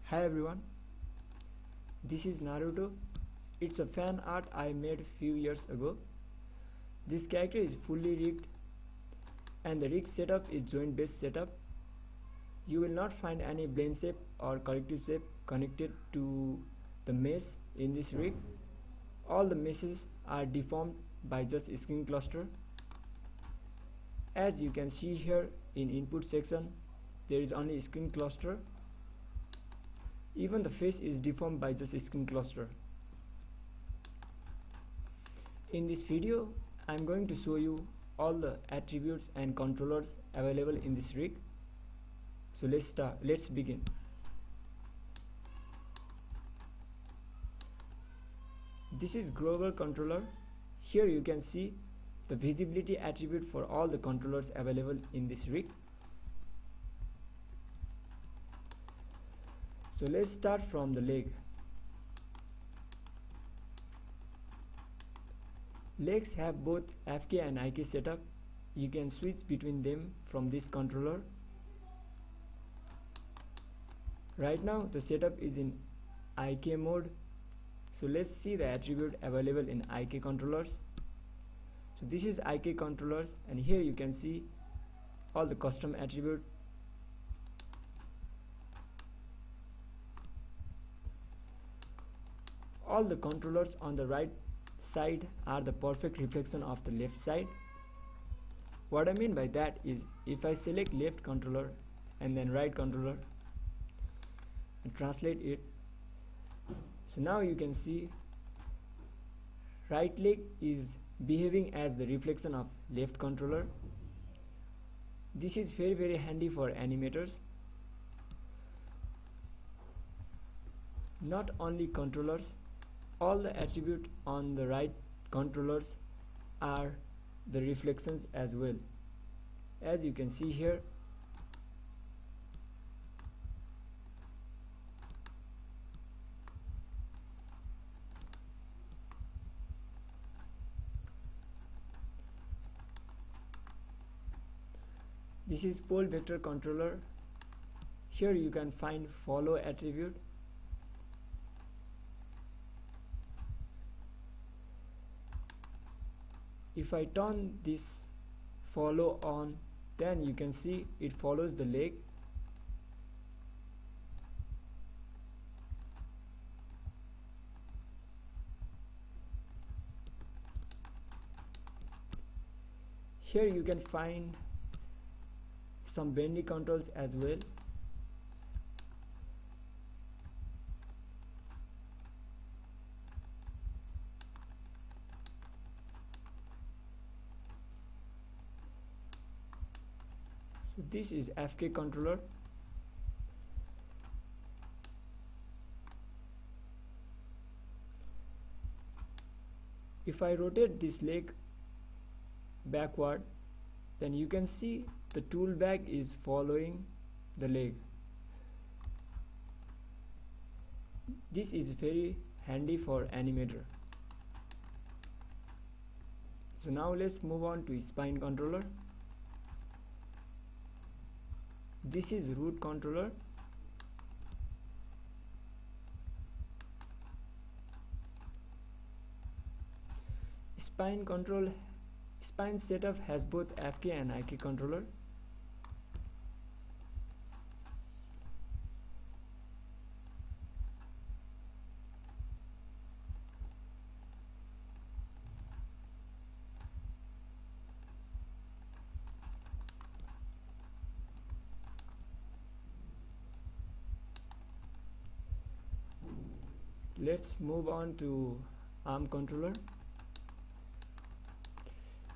Hi everyone, this is Naruto. It's a fan art I made few years ago. This character is fully rigged and the rig setup is joint based setup. You will not find any blend shape or corrective shape connected to the mesh in this rig. All the meshes are deformed by just skin cluster. As you can see here in input section, there is only skin cluster. Even the face is deformed by just skin cluster. In this video, I am going to show you all the attributes and controllers available in this rig. So let's begin. This is global controller. Here you can see the visibility attribute for all the controllers available in this rig. So let's start from the leg. Legs have both FK and IK setup. You can switch between them from this controller. Right now the setup is in IK mode. So let's see the attribute available in IK controllers. So this is IK controllers, and here you can see all the custom attribute. All the controllers on the right side are the perfect reflection of the left side. What I mean by that is, if I select left controller and then right controller and translate it, so now you can see right leg is behaving as the reflection of left controller. This is very handy for animators. Not only controllers, all the attributes on the right controllers are the reflections as well. As you can see here, this is pole vector controller. Here you can find follow attribute. If I turn this follow on, then you can see it follows the leg. Here you can find some bendy controls as well. So this is FK controller. If I rotate this leg backward, then you can see the tool bag is following the leg. This is very handy for animator. So now let's move on to spine controller. This is root controller. Spine setup has both FK and IK controller. Let's move on to arm controller.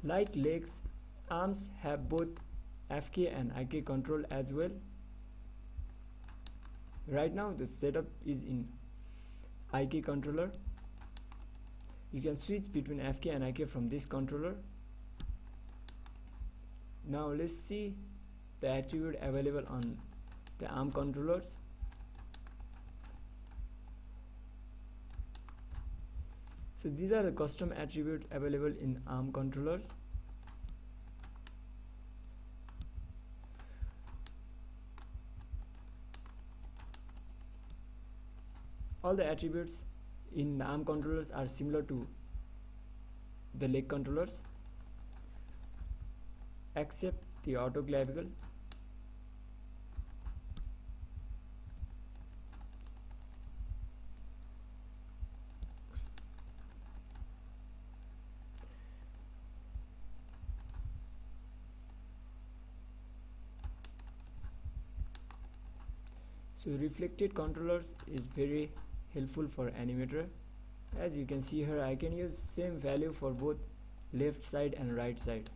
Like legs, arms have both FK and IK control as well. Right now the setup is in IK controller. You can switch between FK and IK from this controller. Now let's see the attribute available on the arm controllers. So these are the custom attributes available in ARM controllers. All the attributes in the arm controllers are similar to the leg controllers except the auto clavicle. So reflected controllers is very helpful for animator. As you can see here, I can use same value for both left side and right side.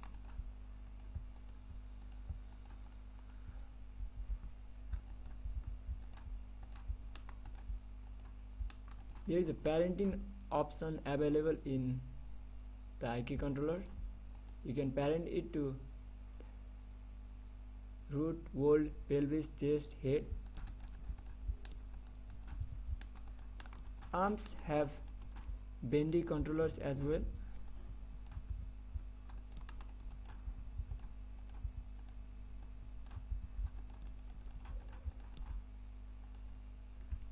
There is a parenting option available in the IK controller. You can parent it to root, world, pelvis, chest, head. Arms have Bendy controllers as well.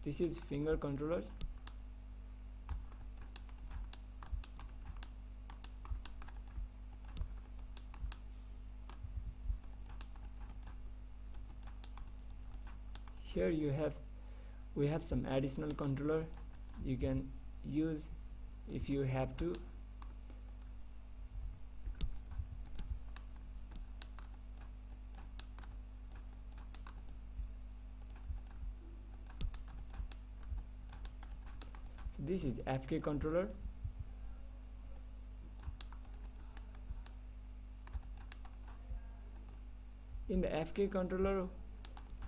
This is finger controllers. Here we have some additional controller you can use if you have to. So this is FK controller. In the FK controller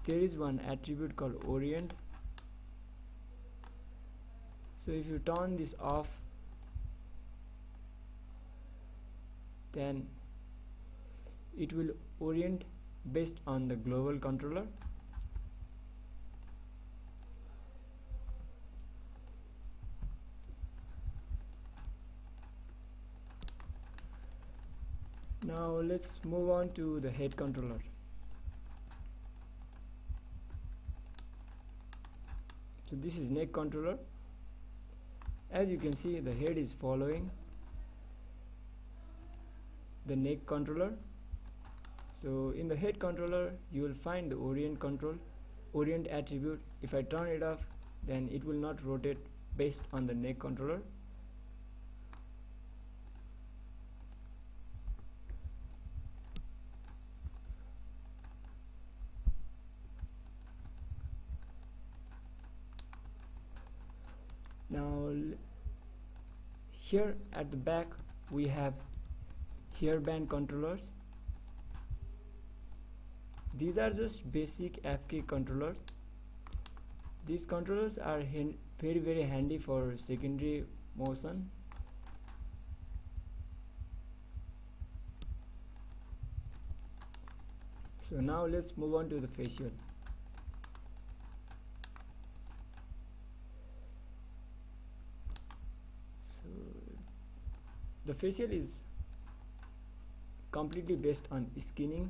there is one attribute called orient. So if you turn this off, then it will orient based on the global controller. Now let's move on to the head controller. So this is neck controller. As you can see, the head is following the neck controller. So in the head controller you will find the orient attribute. If I turn it off, then it will not rotate based on the neck controller. Now here at the back we have hairband controllers. These are just basic FK controllers. These controllers are very handy for secondary motion. So now let's move on to the facial. The facial is completely based on skinning.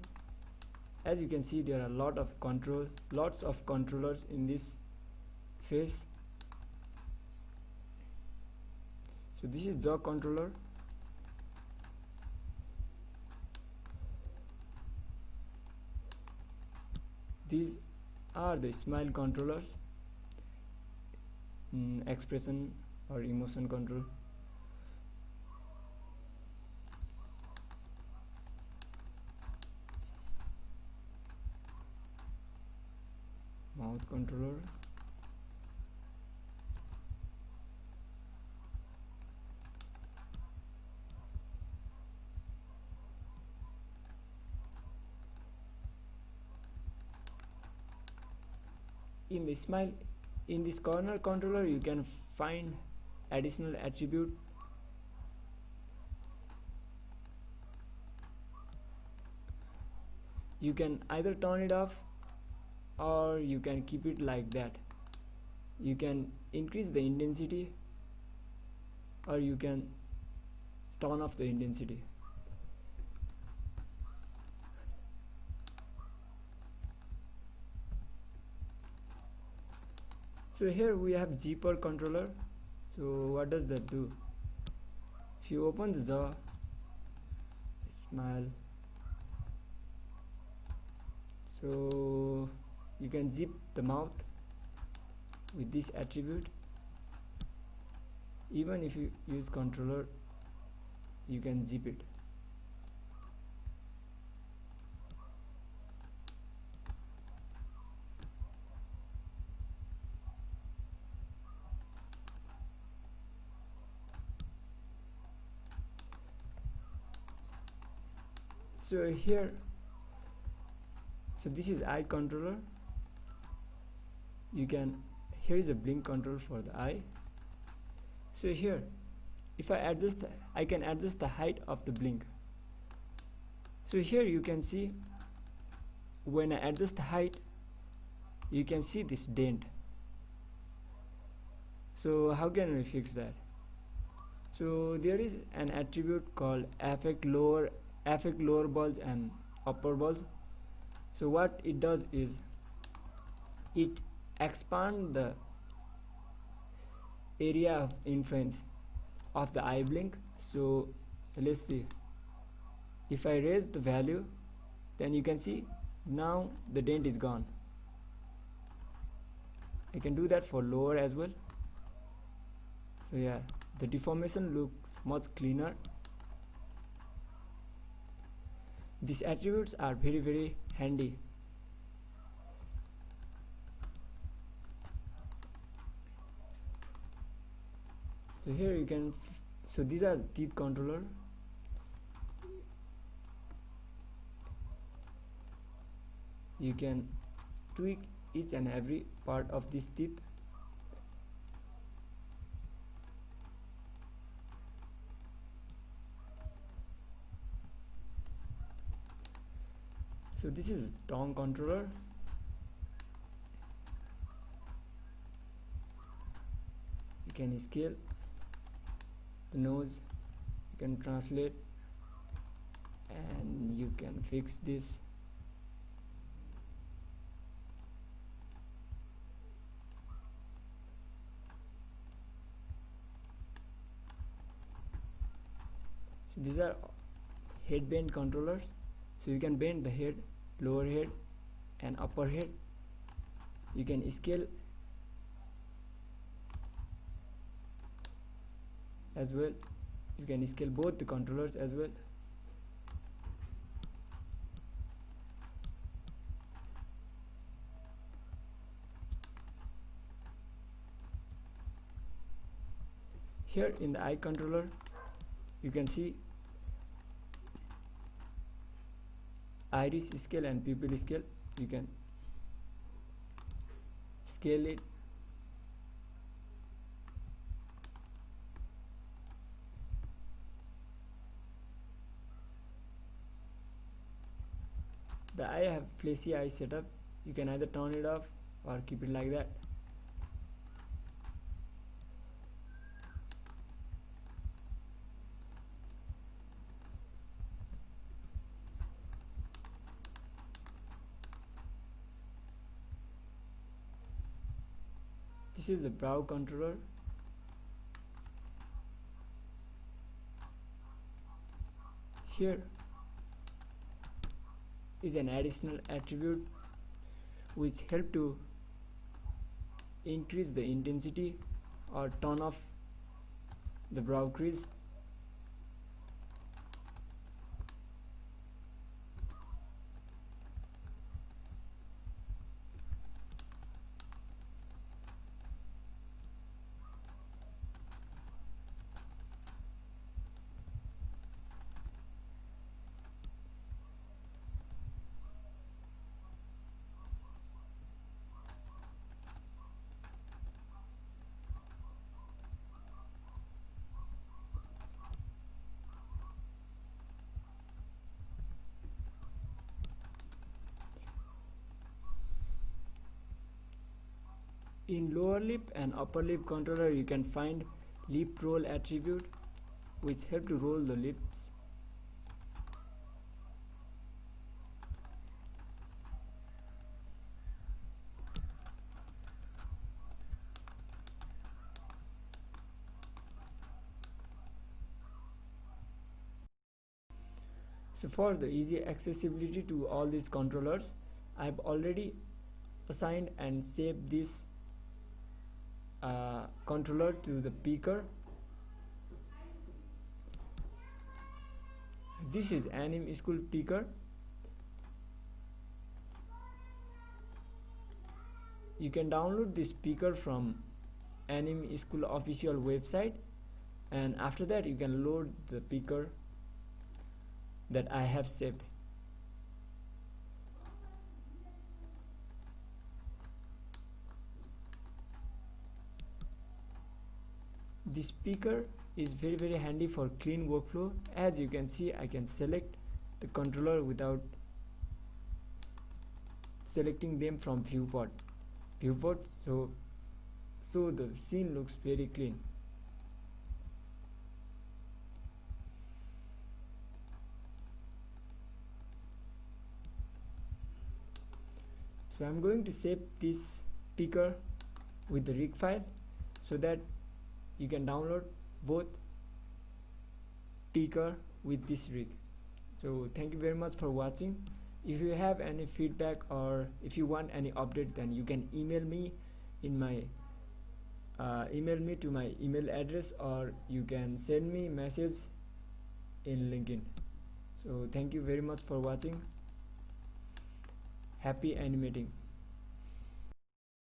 As you can see, there are lots of controllers in this face. So this is jaw controller. These are the smile controllers, expression or emotion control. Mouth controller. In this corner controller you can find additional attribute. You can either turn it off or you can keep it like that. You can increase the intensity or you can turn off the intensity. So here we have zipper controller. So what does that do? If you open the jaw, smile, so you can zip the mouth with this attribute. Even if you use controller, you can zip it. So here, so this is eye controller. You can, here is a blink control for the eye. So here, if I adjust, I can adjust the height of the blink. So here you can see, when I adjust the height, you can see this dent. So how can we fix that? So there is an attribute called affect lower bulge and upper bulge. So what it does is it expands the area of influence of the eye blink. So let's see, if I raise the value, then you can see now the dent is gone. I can do that for lower as well. So yeah, the deformation looks much cleaner. These attributes are very handy. So here you can, so these are teeth controller. You can tweak each and every part of this teeth. So this is tongue controller. You can scale the nose, you can translate, and you can fix this. So these are head bend controllers. So you can bend the head, lower head and upper head. You can scale as well. You can scale both the controllers as well. Here in the eye controller, you can see iris scale and pupil scale. You can scale it. The eye have fleshy eye setup. You can either turn it off or keep it like that. This is the brow controller. Here is an additional attribute which help to increase the intensity or turn off the brow crease. In lower lip and upper lip controller, you can find lip roll attribute which help to roll the lips. So for the easy accessibility to all these controllers, I've already assigned and saved this controller to the picker. This is Anime School picker. You can download this picker from Anime School official website, and after that you can load the picker that I have saved. This picker is very handy for clean workflow. As you can see, I can select the controller without selecting them from viewport, so the scene looks very clean. So I'm going to save this picker with the rig file so that you can download both picker with this rig. So thank you very much for watching. If you have any feedback or if you want any update, then you can email me in my email me to my email address, or you can send me message in LinkedIn. So thank you very much for watching. Happy animating.